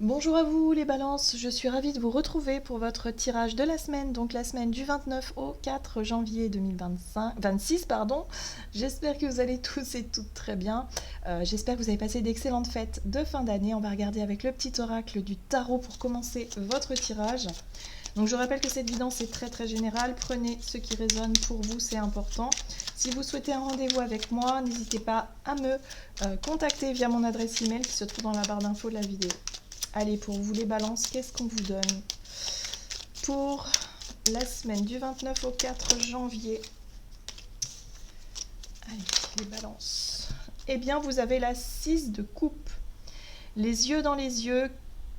Bonjour à vous les balances, je suis ravie de vous retrouver pour votre tirage de la semaine, donc la semaine du 29 au 4 janvier 2026. J'espère que vous allez tous et toutes très bien. J'espère que vous avez passé d'excellentes fêtes de fin d'année. On va regarder avec le petit oracle du tarot pour commencer votre tirage. Donc je rappelle que cette guidance est très générale, prenez ce qui résonne pour vous, c'est important. Si vous souhaitez un rendez-vous avec moi, n'hésitez pas à me contacter via mon adresse email qui se trouve dans la barre d'infos de la vidéo. Allez, pour vous les balances, qu'est-ce qu'on vous donne pour la semaine du 29 au 4 janvier? Allez, les balances. Eh bien, vous avez la 6 de coupe. Les yeux dans les yeux,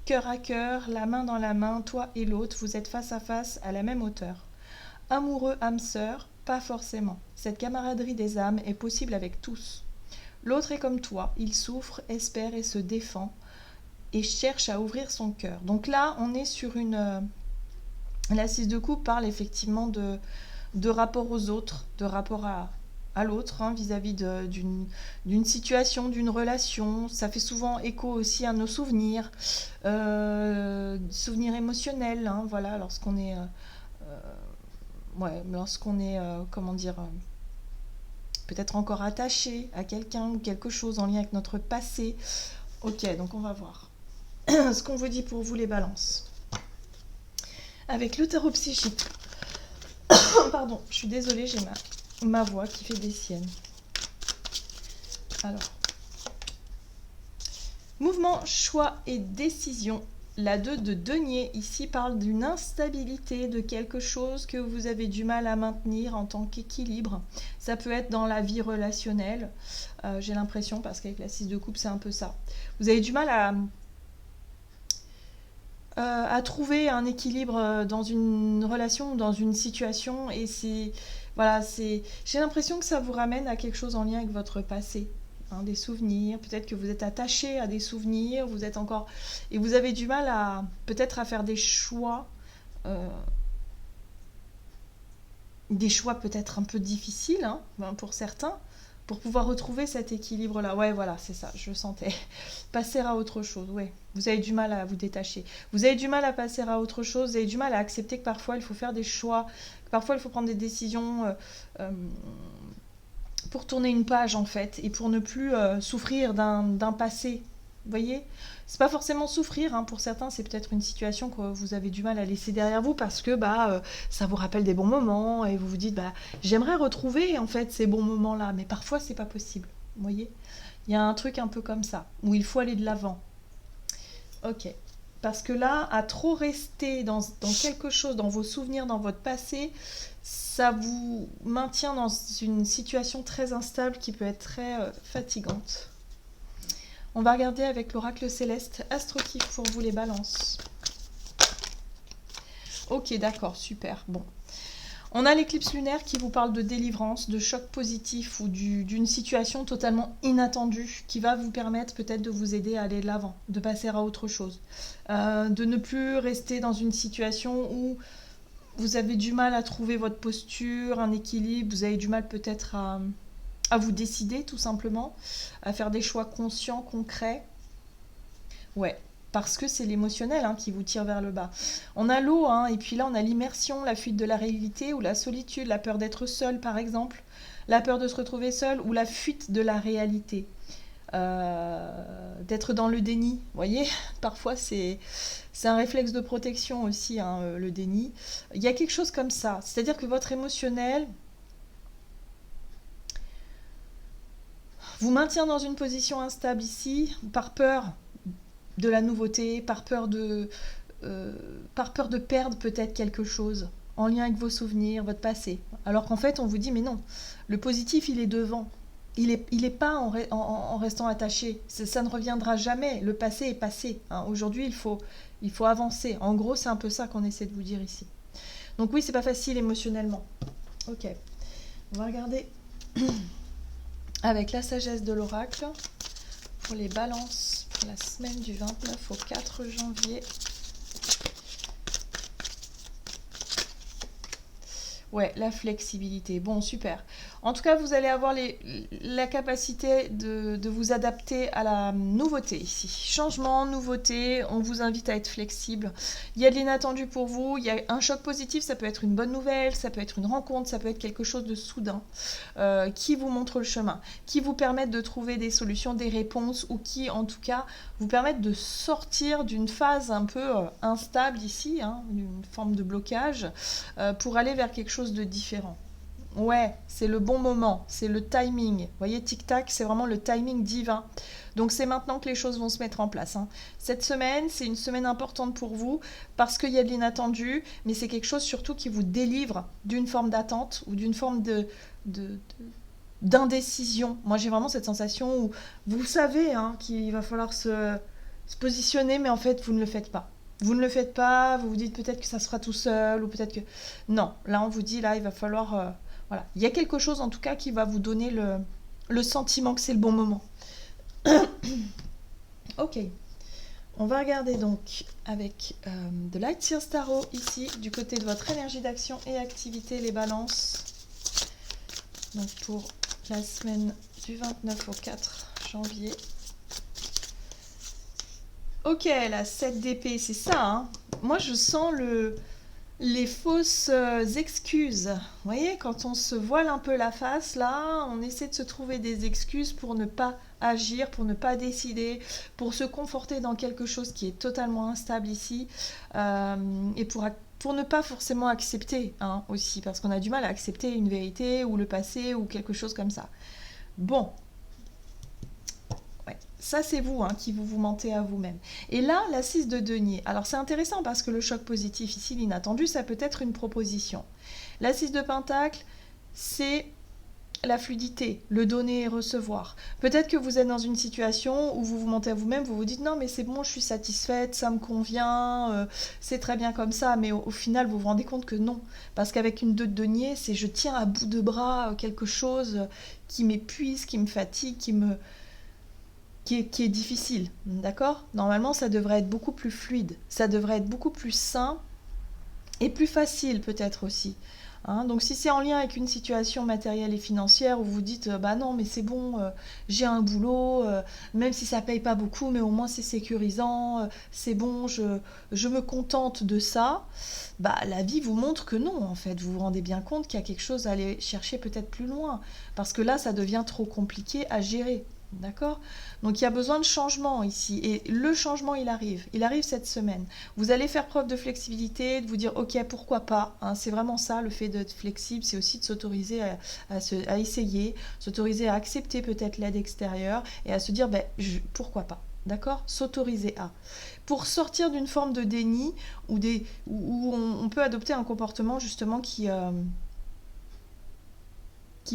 cœur à cœur, la main dans la main, toi et l'autre, vous êtes face à face à la même hauteur. Amoureux, âme sœur, pas forcément. Cette camaraderie des âmes est possible avec tous. L'autre est comme toi, il souffre, espère et se défend et cherche à ouvrir son cœur. Donc là, on est sur une... La 6 de coupe parle effectivement de rapport aux autres, de rapport à l'autre, vis-à-vis d'une situation, d'une relation. Ça fait souvent écho aussi à nos souvenirs, souvenirs émotionnels, voilà, lorsqu'on est... comment dire... peut-être encore attaché à quelqu'un ou quelque chose en lien avec notre passé. Ok, donc on va voir ce qu'on vous dit pour vous les balances. Avec le tarot psychique. Pardon, je suis désolée, j'ai ma voix qui fait des siennes. Alors. Mouvement, choix et décision. La 2 de denier, ici, parle d'une instabilité, de quelque chose que vous avez du mal à maintenir en tant qu'équilibre. Ça peut être dans la vie relationnelle, j'ai l'impression, parce qu'avec la 6 de coupe, c'est un peu ça. Vous avez du mal à trouver un équilibre dans une relation, dans une situation, et j'ai l'impression que ça vous ramène à quelque chose en lien avec votre passé, des souvenirs. Peut-être que vous êtes attaché à des souvenirs, vous êtes encore et vous avez du mal à peut-être à faire des choix peut-être un peu difficiles, pour certains, pour pouvoir retrouver cet équilibre-là. Ouais, voilà, c'est ça, je sentais. Passer à autre chose, ouais. Vous avez du mal à vous détacher. Vous avez du mal à passer à autre chose, vous avez du mal à accepter que parfois il faut faire des choix, que parfois il faut prendre des décisions pour tourner une page, en fait, et pour ne plus souffrir d'un passé. Vous voyez, c'est pas forcément souffrir, pour certains c'est peut-être une situation que vous avez du mal à laisser derrière vous parce que ça vous rappelle des bons moments et vous vous dites j'aimerais retrouver en fait ces bons moments là, mais parfois c'est pas possible. Vous voyez, il y a un truc un peu comme ça où il faut aller de l'avant. Ok, parce que là, à trop rester dans quelque chose, dans vos souvenirs, dans votre passé, ça vous maintient dans une situation très instable qui peut être très fatigante. On va regarder avec l'oracle céleste Astrokiff pour vous les balances. Ok, d'accord, super. Bon. On a l'éclipse lunaire qui vous parle de délivrance, de choc positif ou d'une situation totalement inattendue qui va vous permettre peut-être de vous aider à aller de l'avant, de passer à autre chose. De ne plus rester dans une situation où vous avez du mal à trouver votre posture, un équilibre, vous avez du mal peut-être à vous décider tout simplement, à faire des choix conscients, concrets. Ouais, parce que c'est l'émotionnel qui vous tire vers le bas. On a l'eau, et puis là on a l'immersion, la fuite de la réalité ou la solitude, la peur d'être seul par exemple, la peur de se retrouver seul ou la fuite de la réalité. D'être dans le déni, vous voyez, parfois c'est un réflexe de protection aussi, le déni. Il y a quelque chose comme ça, c'est-à-dire que votre émotionnel vous maintient dans une position instable ici, par peur de la nouveauté, par peur de perdre peut-être quelque chose en lien avec vos souvenirs, votre passé. Alors qu'en fait, on vous dit, mais non, le positif, il est devant. Il est pas en restant attaché. Ça ne reviendra jamais. Le passé est passé. Aujourd'hui, il faut avancer. En gros, c'est un peu ça qu'on essaie de vous dire ici. Donc oui, c'est pas facile émotionnellement. Ok. On va regarder avec la sagesse de l'oracle pour les balances pour la semaine du 29 au 4 janvier. Ouais, la flexibilité. Bon, super. En tout cas, vous allez avoir la capacité de vous adapter à la nouveauté ici. Changement, nouveauté, on vous invite à être flexible. Il y a de l'inattendu pour vous, il y a un choc positif, ça peut être une bonne nouvelle, ça peut être une rencontre, ça peut être quelque chose de soudain qui vous montre le chemin, qui vous permettent de trouver des solutions, des réponses ou qui, en tout cas, vous permettent de sortir d'une phase un peu instable ici, hein, d'une forme de blocage, pour aller vers quelque chose de différent. Ouais, c'est le bon moment, c'est le timing. Vous voyez, tic-tac, c'est vraiment le timing divin. Donc c'est maintenant que les choses vont se mettre en place, hein. Cette semaine, c'est une semaine importante pour vous parce qu'il y a de l'inattendu, mais c'est quelque chose surtout qui vous délivre d'une forme d'attente ou d'une forme de- d'indécision. Moi, j'ai vraiment cette sensation où vous savez hein, qu'il va falloir se positionner, mais en fait, vous ne le faites pas. Vous ne le faites pas, vous vous dites peut-être que ça se fera tout seul, ou peut-être que... Non, là, on vous dit, là, il va falloir... voilà. Il y a quelque chose, en tout cas, qui va vous donner le sentiment que c'est le bon moment. Ok. On va regarder donc avec de Light Sears Tarot, ici, du côté de votre énergie d'action et activité, les balances. Donc, pour la semaine du 29 au 4 janvier. Ok, la 7 d'épée, c'est ça, hein. Moi, je sens les fausses excuses. Vous voyez, quand on se voile un peu la face, là, on essaie de se trouver des excuses pour ne pas agir, pour ne pas décider, pour se conforter dans quelque chose qui est totalement instable ici, et pour ne pas forcément accepter, hein, aussi, parce qu'on a du mal à accepter une vérité, ou le passé, ou quelque chose comme ça. Bon. Ouais. Ça, c'est vous hein, qui vous mentez à vous-même. Et là, la 6 de denier. Alors, c'est intéressant parce que le choc positif, ici, l'inattendu, ça peut être une proposition. La 6 de pentacle, c'est la fluidité, le donner et recevoir. Peut-être que vous êtes dans une situation où vous vous mentez à vous-même, vous vous dites non mais c'est bon, je suis satisfaite, ça me convient, c'est très bien comme ça, mais au final vous vous rendez compte que non. Parce qu'avec une 2 de denier, c'est je tiens à bout de bras quelque chose qui m'épuise, qui me fatigue, qui est difficile, d'accord? Normalement, ça devrait être beaucoup plus fluide, ça devrait être beaucoup plus sain et plus facile peut-être aussi. Hein, donc si c'est en lien avec une situation matérielle et financière où vous dites bah non mais c'est bon, j'ai un boulot, même si ça paye pas beaucoup, mais au moins c'est sécurisant, c'est bon, je me contente de ça, bah la vie vous montre que non en fait, vous vous rendez bien compte qu'il y a quelque chose à aller chercher peut-être plus loin, parce que là ça devient trop compliqué à gérer. D'accord? Donc il y a besoin de changement ici. Et le changement, il arrive. Il arrive cette semaine. Vous allez faire preuve de flexibilité, de vous dire, ok, pourquoi pas, hein. C'est vraiment ça, le fait d'être flexible, c'est aussi de s'autoriser à essayer, s'autoriser à accepter peut-être l'aide extérieure et à se dire, ben, pourquoi pas. D'accord? S'autoriser à. Pour sortir d'une forme de déni où on peut adopter un comportement justement qui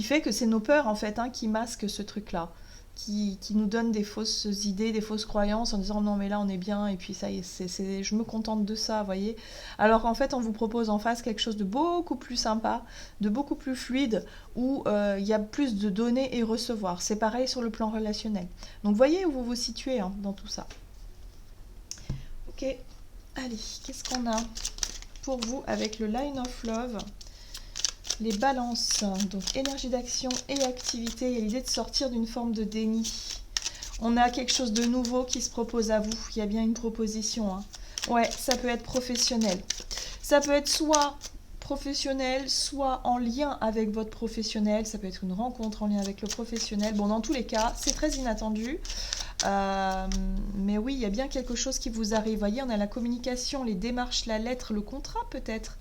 fait que c'est nos peurs en fait hein, qui masquent ce truc-là. Qui nous donne des fausses idées, des fausses croyances en disant non mais là on est bien et puis ça y est, je me contente de ça, vous voyez. Alors qu'en fait on vous propose en face quelque chose de beaucoup plus sympa, de beaucoup plus fluide, où il y a plus de donner et recevoir. C'est pareil sur le plan relationnel. Donc voyez où vous vous situez hein, dans tout ça. Ok, allez, qu'est-ce qu'on a pour vous avec le Line of Love? Les balances, donc énergie d'action et activité, il y a l'idée de sortir d'une forme de déni. On a quelque chose de nouveau qui se propose à vous, il y a bien une proposition. Hein. Ouais, ça peut être professionnel. Ça peut être soit professionnel, soit en lien avec votre professionnel, ça peut être une rencontre en lien avec le professionnel. Bon, dans tous les cas, c'est très inattendu. Mais oui, il y a bien quelque chose qui vous arrive. Vous voyez, on a la communication, les démarches, la lettre, le contrat peut-être.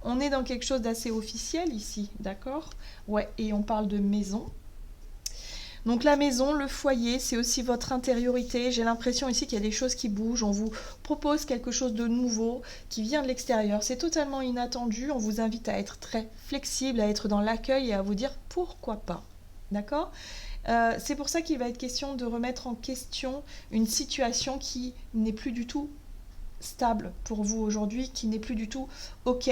On est dans quelque chose d'assez officiel ici, d'accord? Ouais, et on parle de maison. Donc la maison, le foyer, c'est aussi votre intériorité. J'ai l'impression ici qu'il y a des choses qui bougent. On vous propose quelque chose de nouveau qui vient de l'extérieur. C'est totalement inattendu. On vous invite à être très flexible, à être dans l'accueil et à vous dire pourquoi pas. D'accord? C'est pour ça qu'il va être question de remettre en question une situation qui n'est plus du tout stable pour vous aujourd'hui, qui n'est plus du tout OK.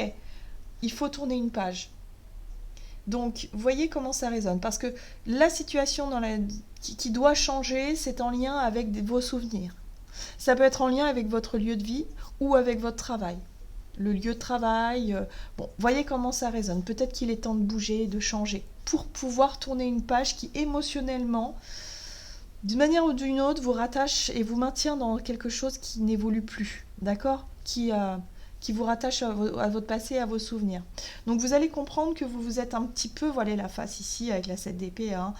Il faut tourner une page. Donc, voyez comment ça résonne. Parce que la situation qui doit changer, c'est en lien avec vos souvenirs. Ça peut être en lien avec votre lieu de vie ou avec votre travail. le lieu de travail. Bon, voyez comment ça résonne. Peut-être qu'il est temps de bouger, de changer, pour pouvoir tourner une page qui émotionnellement, d'une manière ou d'une autre, vous rattache et vous maintient dans quelque chose qui n'évolue plus, d'accord, qui vous rattache à votre passé, à vos souvenirs. Donc vous allez comprendre que vous vous êtes un petit peu voilé la face ici avec la 7 d'épée, hein,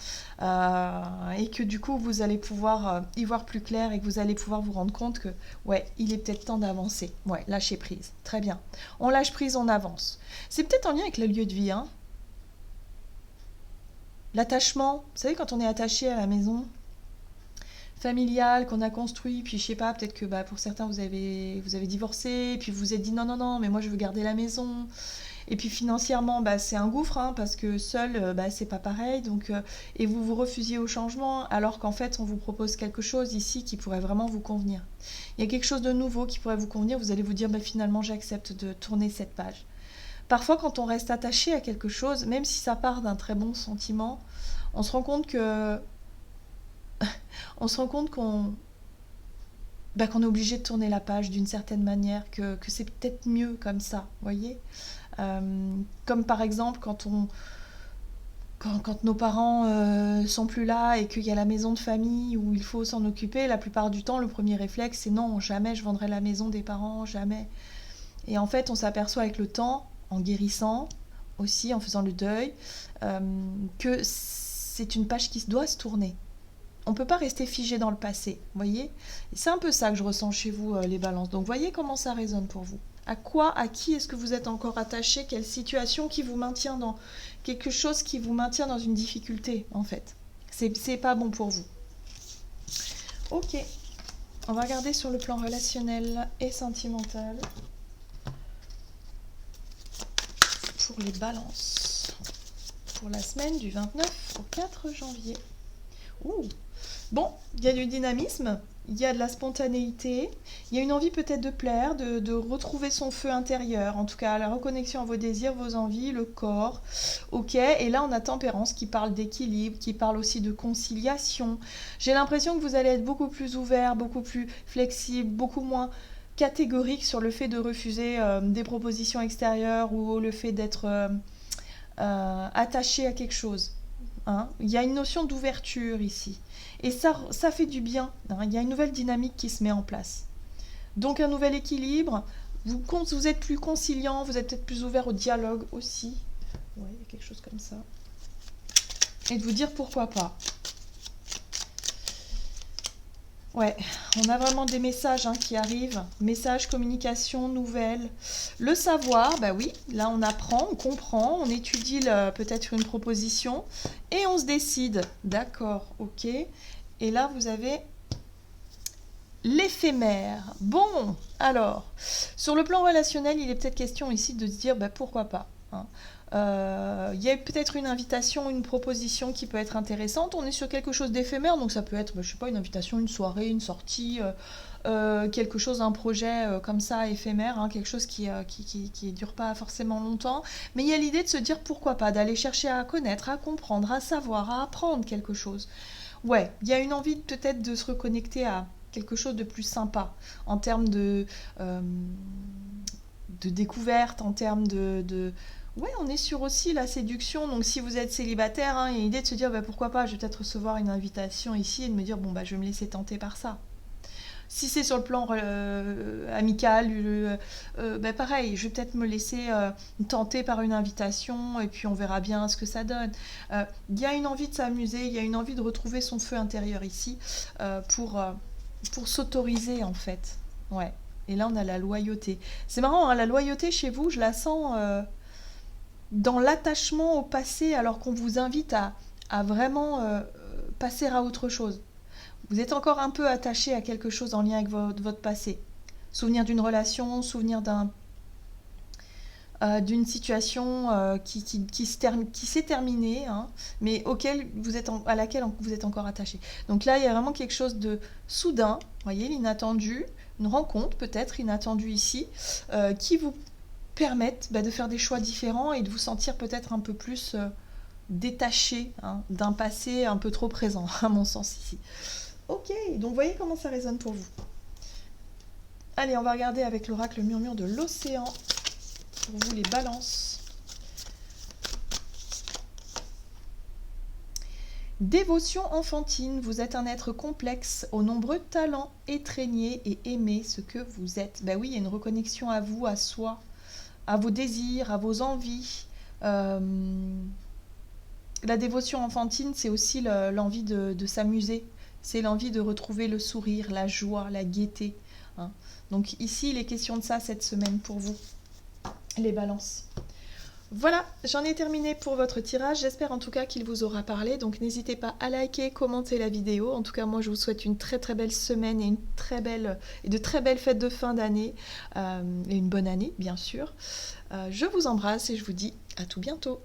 et que du coup vous allez pouvoir y voir plus clair et que vous allez pouvoir vous rendre compte que ouais, il est peut-être temps d'avancer. Ouais, lâcher prise. Très bien. On lâche prise, on avance. C'est peut-être en lien avec le lieu de vie, hein. L'attachement, vous savez quand on est attaché à la maison familiale qu'on a construit, puis je sais pas, peut-être que pour certains vous avez divorcé, puis vous vous êtes dit non, mais moi je veux garder la maison. Et puis financièrement, c'est un gouffre, hein, parce que seul, c'est pas pareil. Donc, et vous vous refusiez au changement, alors qu'en fait, on vous propose quelque chose ici qui pourrait vraiment vous convenir. Il y a quelque chose de nouveau qui pourrait vous convenir. Vous allez vous dire, finalement, j'accepte de tourner cette page. Parfois, quand on reste attaché à quelque chose, même si ça part d'un très bon sentiment, on se rend compte que, qu'on est obligé de tourner la page d'une certaine manière, que c'est peut-être mieux comme ça, voyez. Comme par exemple quand nos parents sont plus là et qu'il y a la maison de famille où il faut s'en occuper, la plupart du temps le premier réflexe c'est non, jamais je vendrai la maison des parents, jamais. Et en fait on s'aperçoit avec le temps, en guérissant aussi, en faisant le deuil, que c'est une page qui doit se tourner. On ne peut pas rester figé dans le passé, voyez. Et c'est un peu ça que je ressens chez vous, les balances. Donc voyez comment ça résonne pour vous. À quoi, à qui est-ce que vous êtes encore attaché? Quelle situation qui vous maintient dans quelque chose qui vous maintient dans une difficulté, en fait. C'est pas bon pour vous. Ok, on va regarder sur le plan relationnel et sentimental pour les balances. Pour la semaine du 29 au 4 janvier. Ouh. Bon, il y a du dynamisme, il y a de la spontanéité, il y a une envie peut-être de plaire, de retrouver son feu intérieur, en tout cas la reconnexion à vos désirs, vos envies, le corps. Ok, et là on a tempérance qui parle d'équilibre, qui parle aussi de conciliation. J'ai l'impression que vous allez être beaucoup plus ouvert, beaucoup plus flexible, beaucoup moins catégorique sur le fait de refuser des propositions extérieures ou le fait d'être attaché à quelque chose. Hein. Il y a une notion d'ouverture ici. Et ça fait du bien. Hein. Il y a une nouvelle dynamique qui se met en place. Donc un nouvel équilibre. Vous êtes plus conciliant, vous êtes peut-être plus ouvert au dialogue aussi. Ouais, il y a quelque chose comme ça. Et de vous dire pourquoi pas. Ouais, on a vraiment des messages qui arrivent. Messages, communication, nouvelles. Le savoir, oui, là on apprend, on comprend, on étudie peut-être une proposition et on se décide. D'accord, ok. Et là vous avez l'éphémère. Bon, alors, sur le plan relationnel, il est peut-être question ici de se dire pourquoi pas. Hein. Il y a peut-être une invitation, une proposition qui peut être intéressante. On est sur quelque chose d'éphémère, donc ça peut être, je sais pas, une invitation, une soirée, une sortie, quelque chose, un projet comme ça éphémère, quelque chose qui dure pas forcément longtemps. Mais il y a l'idée de se dire pourquoi pas, d'aller chercher à connaître, à comprendre, à savoir, à apprendre quelque chose. Ouais, il y a une envie peut-être de se reconnecter à quelque chose de plus sympa en termes de découverte, en termes de... Ouais, on est sur aussi la séduction, donc si vous êtes célibataire, il y a l'idée de se dire pourquoi pas, je vais peut-être recevoir une invitation ici et de me dire je vais me laisser tenter par ça. Si c'est sur le plan amical, pareil, je vais peut-être me laisser tenter par une invitation et puis on verra bien ce que ça donne. Il y a une envie de s'amuser, il y a une envie de retrouver son feu intérieur ici pour s'autoriser en fait. Ouais. Et là on a la loyauté. C'est marrant, la loyauté chez vous, je la sens dans l'attachement au passé alors qu'on vous invite à vraiment passer à autre chose. Vous êtes encore un peu attaché à quelque chose en lien avec votre passé. Souvenir d'une relation, souvenir d'une situation qui s'est terminée, mais à laquelle vous êtes encore attaché. Donc là, il y a vraiment quelque chose de soudain, voyez, l'inattendu, une rencontre peut-être inattendue ici, qui vous permettent de faire des choix différents et de vous sentir peut-être un peu plus détaché d'un passé un peu trop présent, à mon sens ici. Ok, donc voyez comment ça résonne pour vous. Allez, on va regarder avec l'oracle murmure de l'océan. Pour vous, les balances. Dévotion enfantine, vous êtes un être complexe, aux nombreux talents, étreignez et aimez ce que vous êtes. Ben oui, il y a une reconnexion à vous, à soi, à vos désirs, à vos envies. La dévotion enfantine, c'est aussi l'envie de s'amuser, c'est l'envie de retrouver le sourire, la joie, la gaieté. Hein. Donc ici, il est question de ça cette semaine pour vous, les balances. Voilà, j'en ai terminé pour votre tirage. J'espère en tout cas qu'il vous aura parlé. Donc n'hésitez pas à liker, commenter la vidéo. En tout cas, moi je vous souhaite une très très belle semaine et de très belles fêtes de fin d'année. Et une bonne année, bien sûr. Je vous embrasse et je vous dis à tout bientôt.